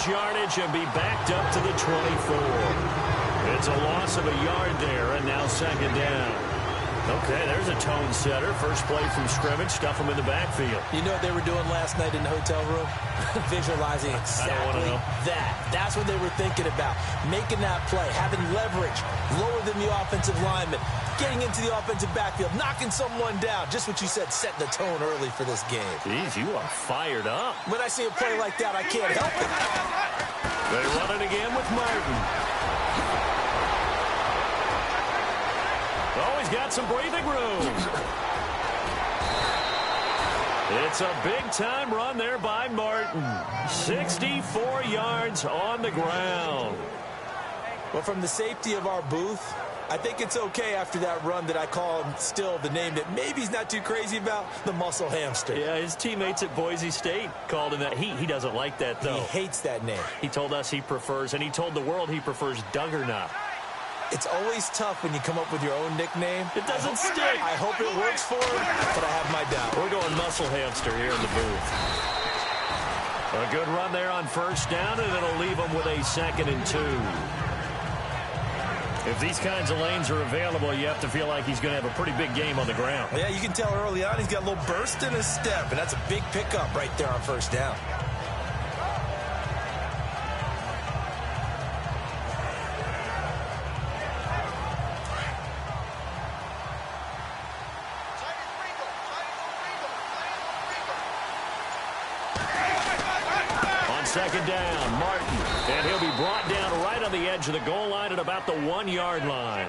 lose yardage and be backed up to the 24. It's a loss of a yard there, and now second down. Okay, there's a tone setter. First play from scrimmage, stuff them in the backfield. You know what they were doing last night in the hotel room? Visualizing exactly that. That's what they were thinking about. Making that play, having leverage, lower than the offensive lineman, getting into the offensive backfield, knocking someone down. Just what you said, setting the tone early for this game. Jeez, you are fired up. When I see a play like that, I can't help it. They run it again with Martin. Oh, he's got some breathing room. It's a big-time run there by Martin. 64 yards on the ground. Well, from the safety of our booth, I think it's okay after that run that I call him still the name that maybe he's not too crazy about, the muscle hamster. Yeah, his teammates at Boise State called him that. He doesn't like that, though. He hates that name. He told us he prefers, and he told the world he prefers Duggernaut. It's always tough when you come up with your own nickname. It doesn't stick. I hope it works for him, but I have my doubt. We're going muscle hamster here in the booth. A good run there on first down, and it'll leave him with a 2nd and 2. If these kinds of lanes are available, you have to feel like he's going to have a pretty big game on the ground. Yeah, you can tell early on he's got a little burst in his step, and that's a big pickup right there on first down. Second down, Martin, and he'll be brought down right on the edge of the goal line at about the 1-yard line.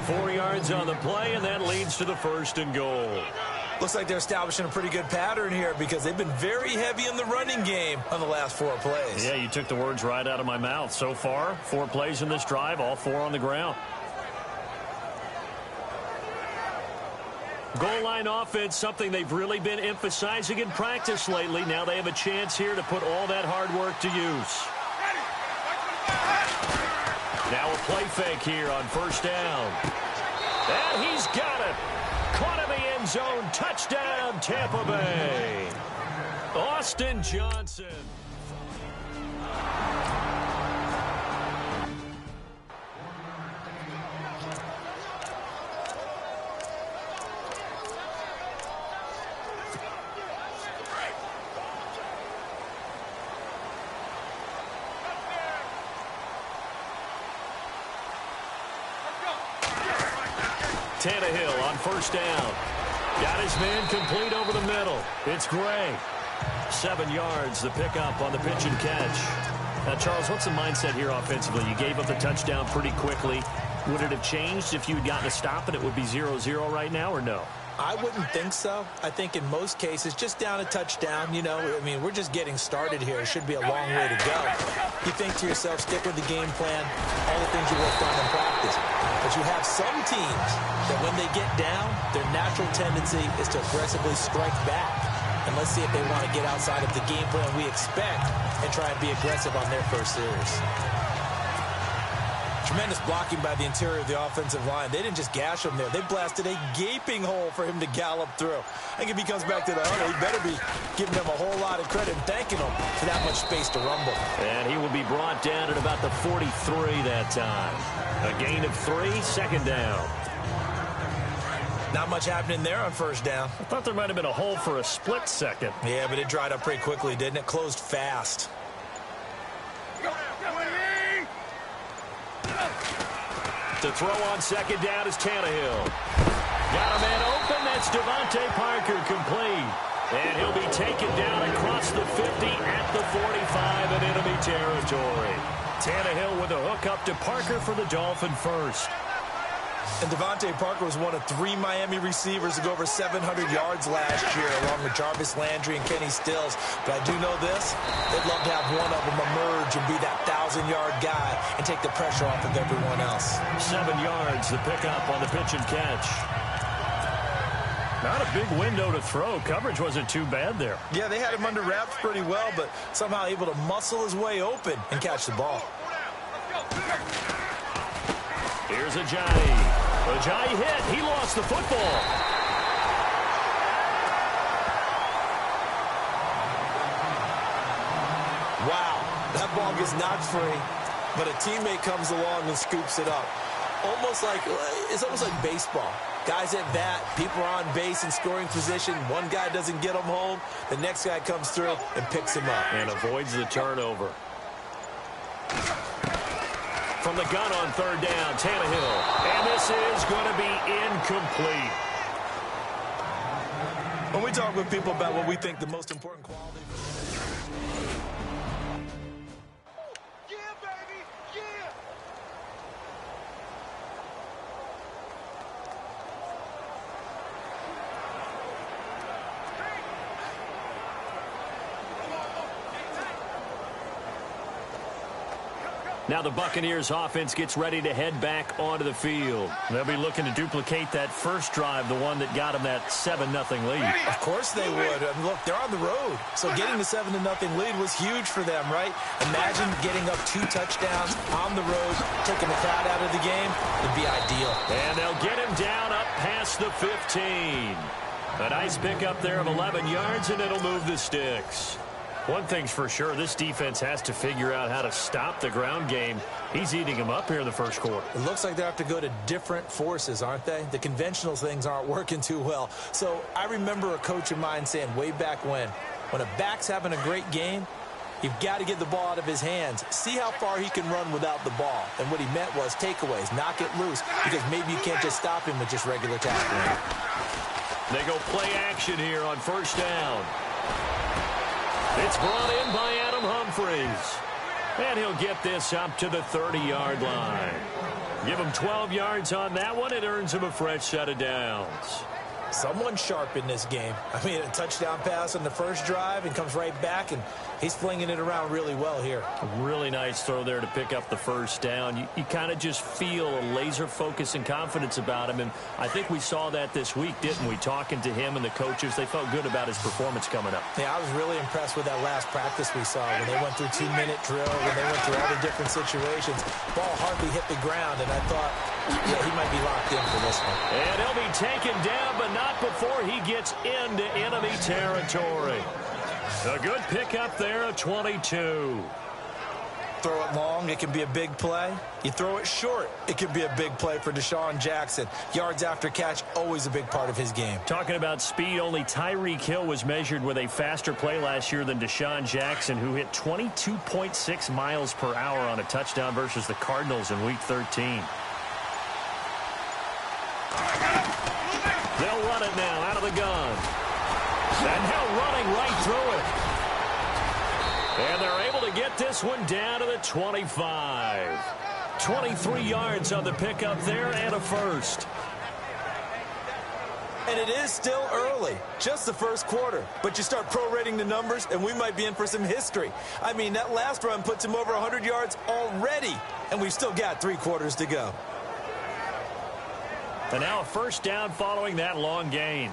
4 yards on the play, and that leads to the 1st and goal. Looks like they're establishing a pretty good pattern here because they've been very heavy in the running game on the last 4 plays. Yeah, you took the words right out of my mouth. So far, 4 plays in this drive, all 4 on the ground. Goal line offense, something they've really been emphasizing in practice lately. Now they have a chance here to put all that hard work to use. Now a play fake here on first down. And he's got it. Caught in the end zone. Touchdown, Tampa Bay. Austin Johnson. Tannehill on first down. Got his man complete over the middle. It's Gray. 7 yards, the pickup on the pitch and catch. Now, Charles, what's the mindset here offensively? You gave up the touchdown pretty quickly. Would it have changed if you had gotten a stop and it would be 0-0 right now, or no? I wouldn't think so. I think in most cases, just down a touchdown, you know, I mean, we're just getting started here. It should be a long way to go. You think to yourself, stick with the game plan, all the things you worked on in practice. But you have some teams that when they get down, their natural tendency is to aggressively strike back. And let's see if they want to get outside of the game plan we expect and try and be aggressive on their first series. Tremendous blocking by the interior of the offensive line. They didn't just gash him there. They blasted a gaping hole for him to gallop through. I think if he comes back to the huddle, he better be giving them a whole lot of credit and thanking them for that much space to rumble. And he will be brought down at about the 43 that time. A gain of 3, second down. Not much happening there on first down. I thought there might have been a hole for a split second. Yeah, but it dried up pretty quickly, didn't it? Closed fast. To throw on second down is Tannehill. Got a man open. That's Devontae Parker complete. And he'll be taken down across the 50 at the 45 in enemy territory. Tannehill with a hook up to Parker for the Dolphin first. And Devontae Parker was one of 3 Miami receivers to go over 700 yards last year, along with Jarvis Landry and Kenny Stills. But I do know this. They'd love to have one of them emerge and be that 1,000-yard guy and take the pressure off of everyone else. 7 yards, the pickup on the pitch and catch. Not a big window to throw. Coverage wasn't too bad there. Yeah, they had him under wraps pretty well, but somehow able to muscle his way open and catch the ball. Here's Ajayi. Ajayi hit. He lost the football. Wow. That ball gets knocked free, but a teammate comes along and scoops it up. It's almost like baseball. Guys at bat, people are on base in scoring position. One guy doesn't get him home. The next guy comes through and picks him up. And avoids the turnover. From the gun on third down, Tannehill. And this is going to be incomplete. When we talk with people about what we think the most important quality... Now the Buccaneers offense gets ready to head back onto the field. They'll be looking to duplicate that first drive, the one that got them that 7-0 lead. Of course they would. I mean, look, they're on the road. So getting the 7-0 lead was huge for them, right? Imagine getting up 2 touchdowns on the road, taking the crowd out of the game. It'd be ideal. And they'll get him down up past the 15. A nice pickup there of 11 yards, and it'll move the sticks. One thing's for sure, this defense has to figure out how to stop the ground game. He's eating them up here in the first quarter. It looks like they have to go to different forces, aren't they? The conventional things aren't working too well. So I remember a coach of mine saying way back when a back's having a great game, you've got to get the ball out of his hands. See how far he can run without the ball. And what he meant was takeaways, knock it loose, because maybe you can't just stop him with just regular tackling. They go play action here on first down. It's brought in by Adam Humphries. And he'll get this up to the 30-yard line. Give him 12 yards on that one. It earns him a fresh set of downs. Someone sharp in this game. I mean, a touchdown pass on the first drive and comes right back, and he's flinging it around really well here. A really nice throw there to pick up the first down. You kind of just feel a laser focus and confidence about him, and I think we saw that this week, didn't we? Talking to him and the coaches, they felt good about his performance coming up. Yeah, I was really impressed with that last practice we saw when they went through 2-minute drill, when they went through all the different situations. Ball hardly hit the ground, and I thought, yeah, he might be locked in for this one. And he'll be taken down, but not before he gets into enemy territory. A good pickup there at 22. Throw it long, it can be a big play. You throw it short, it can be a big play for Deshaun Jackson. Yards after catch, always a big part of his game. Talking about speed, only Tyreek Hill was measured with a faster play last year than Deshaun Jackson, who hit 22.6 miles per hour on a touchdown versus the Cardinals in Week 13. They'll run it now out of the gun. And now running right through it. And they're able to get this one down to the 25. 23 yards on the pickup there and a first. And it is still early, just the first quarter. But you start prorating the numbers, and we might be in for some history. I mean, that last run puts him over 100 yards already, and we've still got 3 quarters to go. And now a first down following that long gain.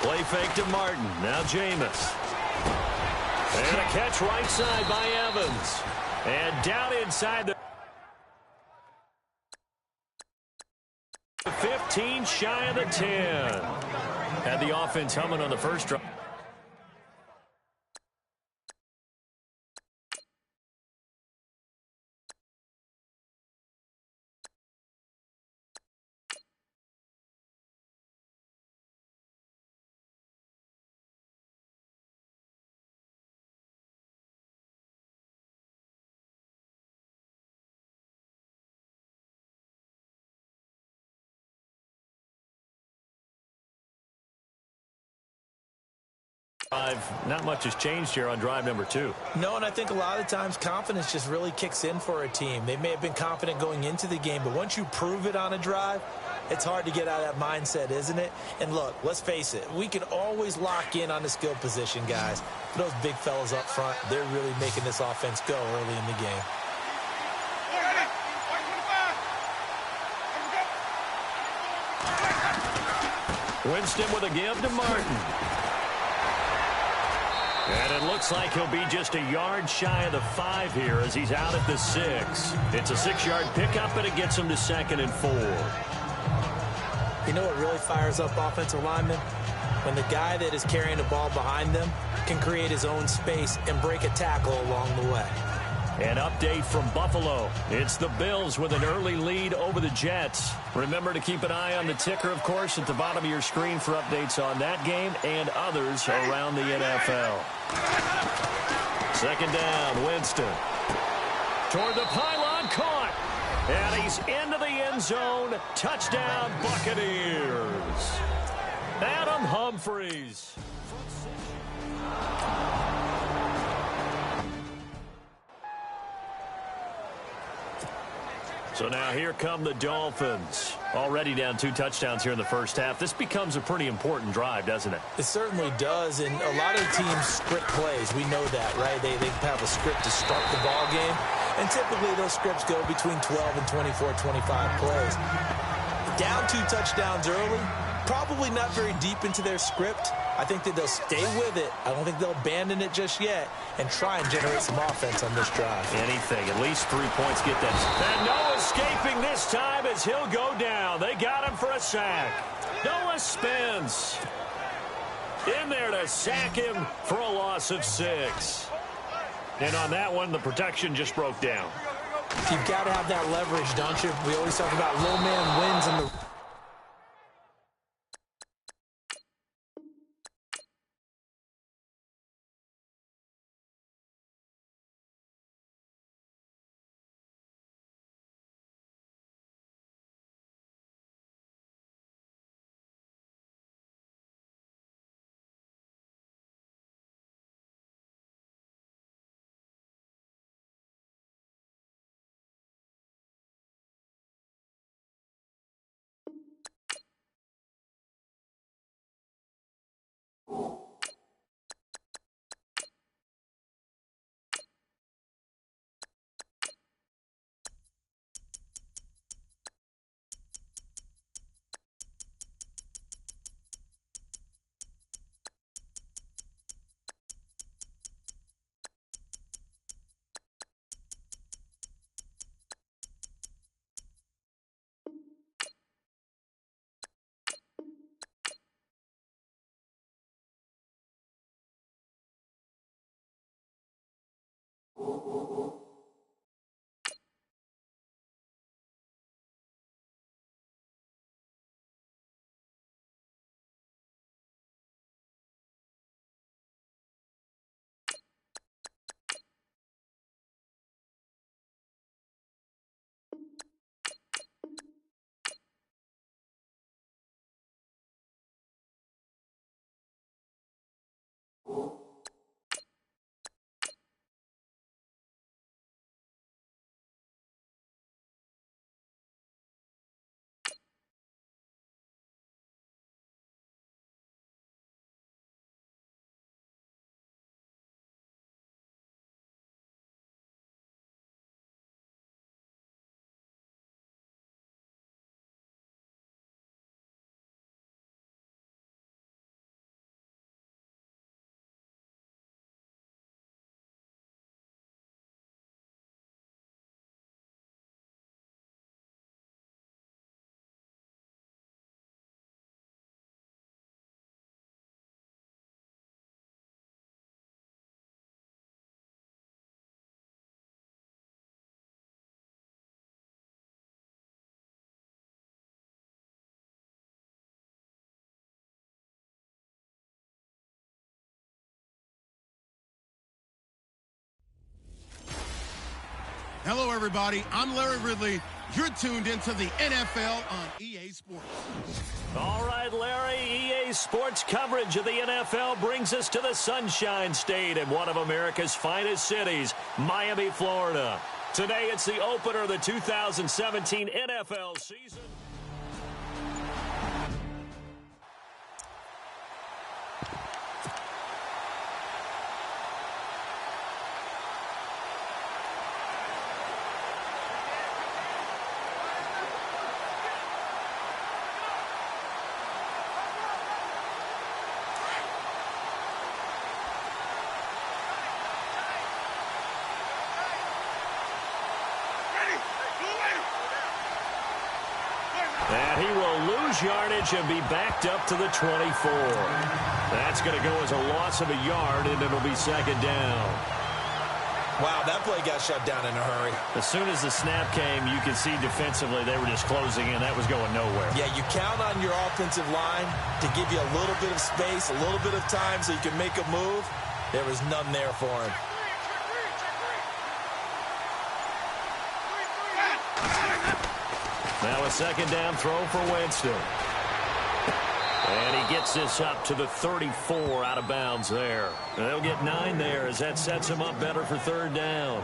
Play fake to Martin. Now Jameis. And a catch right side by Evans. And down inside the 15, shy of the 10. Had the offense humming on the first drive. Not much has changed here on drive number 2. No, and I think a lot of times confidence just really kicks in for a team. They may have been confident going into the game, but once you prove it on a drive, it's hard to get out of that mindset, isn't it? And look, let's face it, we can always lock in on the skill position, guys. For those big fellas up front, they're really making this offense go early in the game. Winston with a give to Martin. And it looks like he'll be just a yard shy of the 5 here as he's out at the 6. It's a 6-yard pickup, and it gets him to 2nd and 4. You know what really fires up offensive linemen? When the guy that is carrying the ball behind them can create his own space and break a tackle along the way. An update from Buffalo. It's the Bills with an early lead over the Jets. Remember to keep an eye on the ticker, of course, at the bottom of your screen for updates on that game and others around the NFL. Second down, Winston. Toward the pylon, caught. And he's into the end zone. Touchdown, Buccaneers. Adam Humphries. So now here come the Dolphins. Already down 2 touchdowns here in the first half. This becomes a pretty important drive, doesn't it? It certainly does, and a lot of teams script plays. We know that, right? They have a script to start the ball game, and typically those scripts go between 12 and 24, 25 plays. Down 2 touchdowns early, probably not very deep into their script. I think that they'll stay with it. I don't think they'll abandon it just yet and try and generate some offense on this drive. Anything. At least 3 points get that. And no escaping this time as he'll go down. They got him for a sack. Noah spins. In there to sack him for a loss of 6. And on that one, the protection just broke down. You've got to have that leverage, don't you? We always talk about low man wins in the... Hello, everybody. I'm Larry Ridley. You're tuned into the NFL on EA Sports. All right, Larry, EA Sports coverage of the NFL brings us to the Sunshine State in one of America's finest cities, Miami, Florida. Today, it's the opener of the 2017 NFL season. And he will lose yardage and be backed up to the 24. That's going to go as a loss of a yard, and it'll be second down. Wow, that play got shut down in a hurry. As soon as the snap came, you could see defensively they were just closing in. That was going nowhere. Yeah, you count on your offensive line to give you a little bit of space, a little bit of time so you can make a move. There was none there for him. Now a second down throw for Winston. And he gets this up to the 34 out of bounds there. And they'll get 9 there as that sets him up better for third down.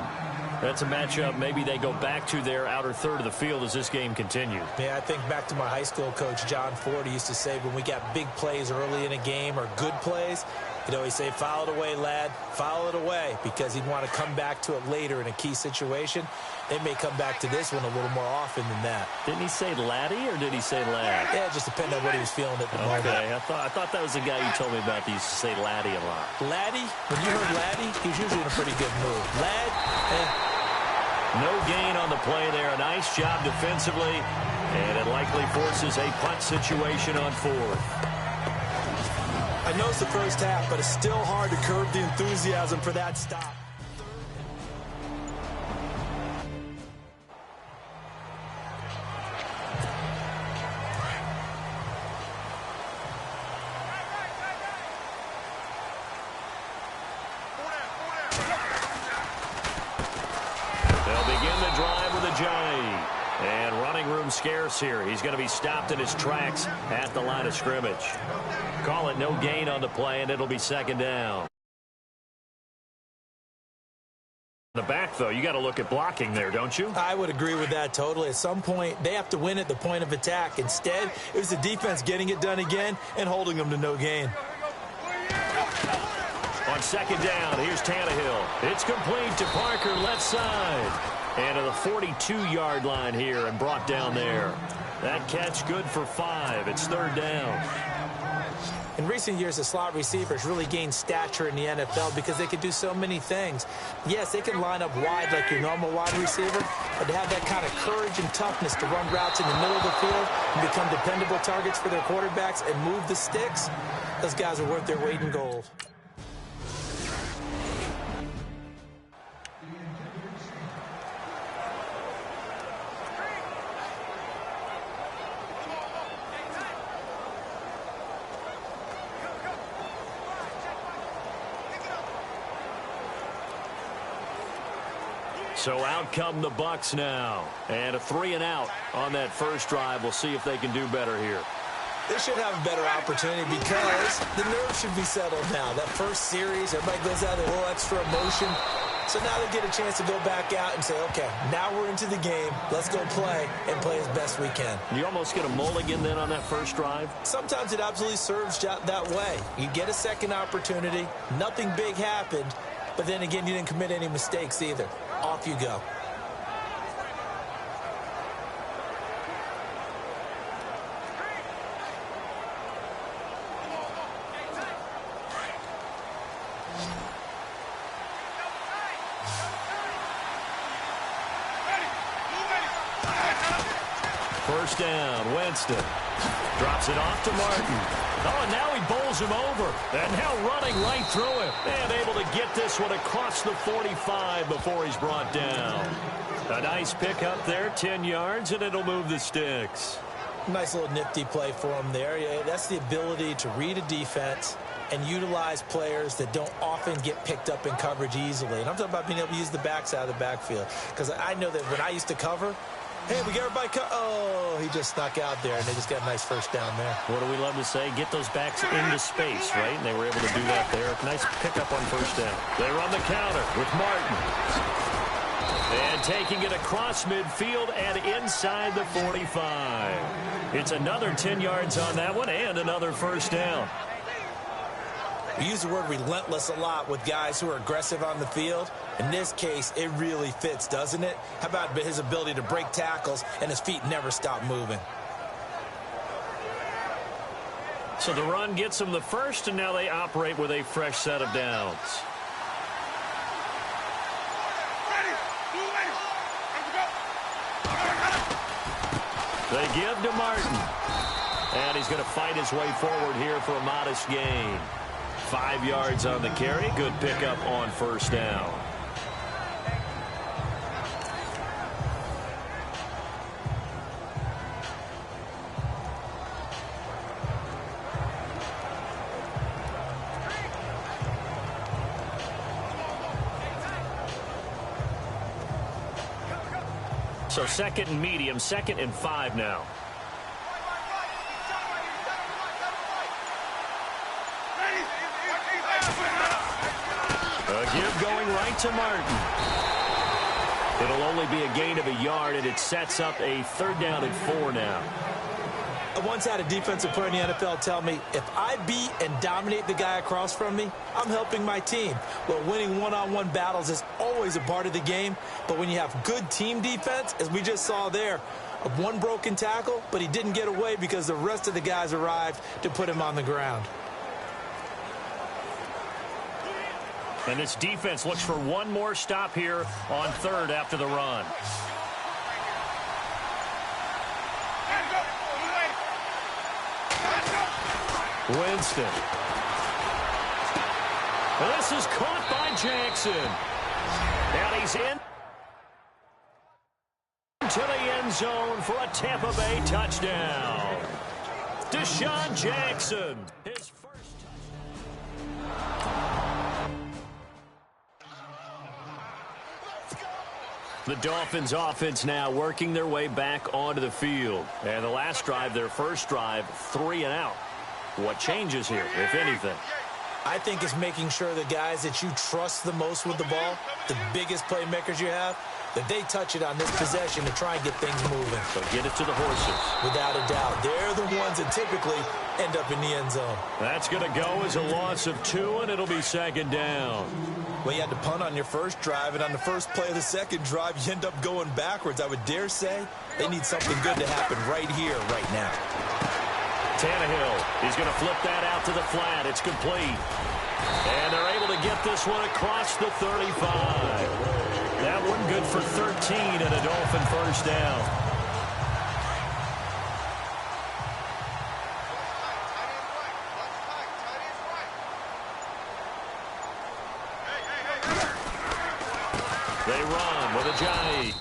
That's a matchup maybe they go back to their outer third of the field as this game continues. Yeah, I think back to my high school coach, John Ford, he used to say when we got big plays early in a game or good plays, he'd always say, foul it away, lad, foul it away, because he'd want to come back to it later in a key situation. They may come back to this one a little more often than that. Didn't he say laddie or did he say lad? Yeah, it just depended on what he was feeling at the moment. Okay, I thought that was the guy you told me about that used to say laddie a lot. Laddie, when you heard laddie, he was usually in a pretty good mood. Lad, No gain on the play there. A nice job defensively, and it likely forces a punt situation on fourth. I know it's the first half, but it's still hard to curb the enthusiasm for that stop. And running room scarce here. He's going to be stopped in his tracks at the line of scrimmage. Call it no gain on the play, and it'll be second down. The back, though, you got to look at blocking there, don't you? I would agree with that totally. At some point, they have to win at the point of attack. Instead, it was the defense getting it done again and holding them to no gain. On second down, here's Tannehill. It's complete to Parker, left side. And to the 42-yard line here and brought down there. That catch good for 5. It's third down. In recent years, the slot receivers really gained stature in the NFL because they could do so many things. Yes, they can line up wide like your normal wide receiver, but to have that kind of courage and toughness to run routes in the middle of the field and become dependable targets for their quarterbacks and move the sticks, those guys are worth their weight in gold. So out come the Bucs now. And a 3 and out on that first drive. We'll see if they can do better here. They should have a better opportunity because the nerves should be settled now. That first series, everybody goes out with a little extra emotion. So now they get a chance to go back out and say, okay, now we're into the game. Let's go play and play as best we can. You almost get a mulligan then on that first drive? Sometimes it absolutely serves that way. You get a second opportunity. Nothing big happened. But then again, you didn't commit any mistakes either. Off you go. First down, Winston. Drops it off to Martin. Oh, and now he bowls him over. And now running right through him. And able to get this one across the 45 before he's brought down. A nice pick up there, 10 yards, and it'll move the sticks. Nice little nifty play for him there. Yeah, that's the ability to read a defense and utilize players that don't often get picked up in coverage easily. And I'm talking about being able to use the backs out of the backfield. Because I know that when I used to cover, hey, we got everybody oh, he just snuck out there, and they just got a nice first down there. What do we love to say? Get those backs into space, right? And they were able to do that there. Nice pickup on first down. They run the counter with Martin. And taking it across midfield and inside the 45. It's another 10 yards on that one and another first down. We use the word relentless a lot with guys who are aggressive on the field. In this case, it really fits, doesn't it? How about his ability to break tackles and his feet never stop moving? So the run gets them the first, and now they operate with a fresh set of downs. They give to Martin. And he's going to fight his way forward here for a modest gain. 5 yards on the carry. Good pickup on first down. So second and medium, 2nd and 5 now. A give going right to Martin. It'll only be a gain of a yard, and it sets up a 3rd down and 4 now. I once had a defensive player in the NFL tell me, if I beat and dominate the guy across from me, I'm helping my team. Well, winning one-on-one battles is always a part of the game, but when you have good team defense, as we just saw there, one broken tackle, but he didn't get away because the rest of the guys arrived to put him on the ground. And this defense looks for one more stop here on 3rd after the run. Winston. This is caught by Jackson. And he's in to the end zone for a Tampa Bay touchdown. Deshaun Jackson. His first touchdown. The Dolphins offense now working their way back onto the field. And the last drive, their first drive, 3 and out. What changes here, if anything? I think it's making sure the guys that you trust the most with the ball, the biggest playmakers you have, that they touch it on this possession to try and get things moving. So get it to the horses. Without a doubt. They're the ones that typically end up in the end zone. That's going to go as a loss of 2, and it'll be 2nd down. Well, you had to punt on your first drive, and on the first play of the second drive, you end up going backwards. I would dare say they need something good to happen right here, right now. Tannehill, he's going to flip that out to the flat. It's complete. And they're able to get this one across the 35. That one good for 13 and a Dolphin first down. They run with Ajayi.